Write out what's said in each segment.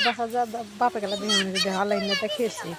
দেখা যায় বাপে গেলে দেখা লাইন খেয়েছি।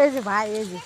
এই যে ভাই এই যে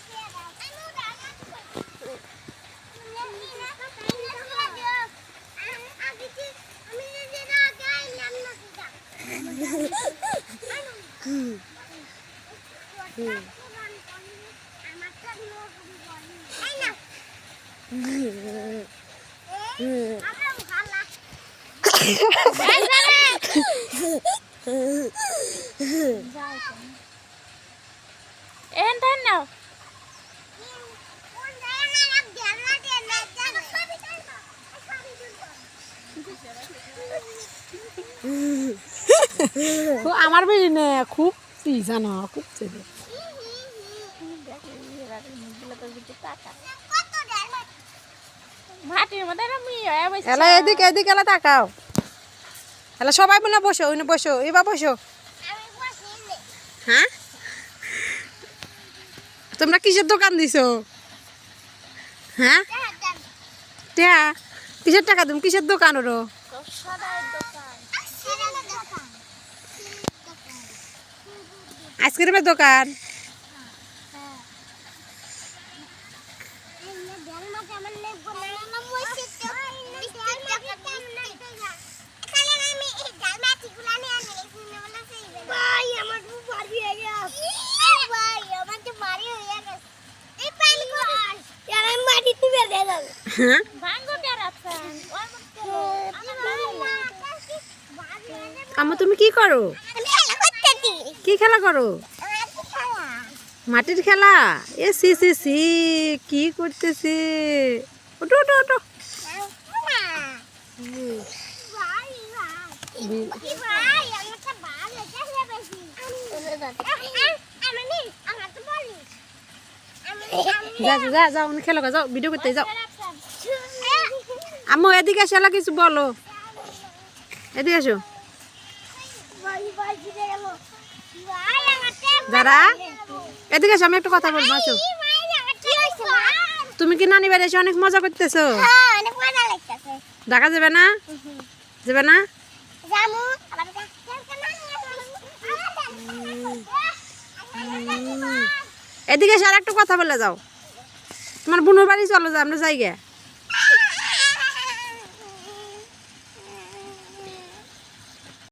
আমার বেশি নে খুব জানো খুব এদিকে এদিকে তাকাও হ্যালো সবাই বলে বসো ওই বসো এবার বসো। হ্যাঁ তোমরা কিসের দোকান দিছো? হ্যাঁ কিসের টাকা তুমি কিসের দোকান ওরো? আইসক্রিমের দোকান। আম্মা তুমি কি করো? কি খেলা করো? মাটির খেলা। এ সি সি সি কি করতেছে? ওটো ওটো ওটো যা যাও খেলো যাও ভিডিও করতে যাও। আম্মু এদিকে আসো কিছু বলো এদিকে আসো। যারা এদিকে আসো আমি একটা কথা বলবো আসো। তুমি কি নানি বাড়ি এসে অনেক মজা করতেছো? দেখা যাবে না? যাবে না? এদিকে এসে আর একটা কথা বলে যাও। তোমার বোনের বাড়ি চলো যা আমরা যাই গে।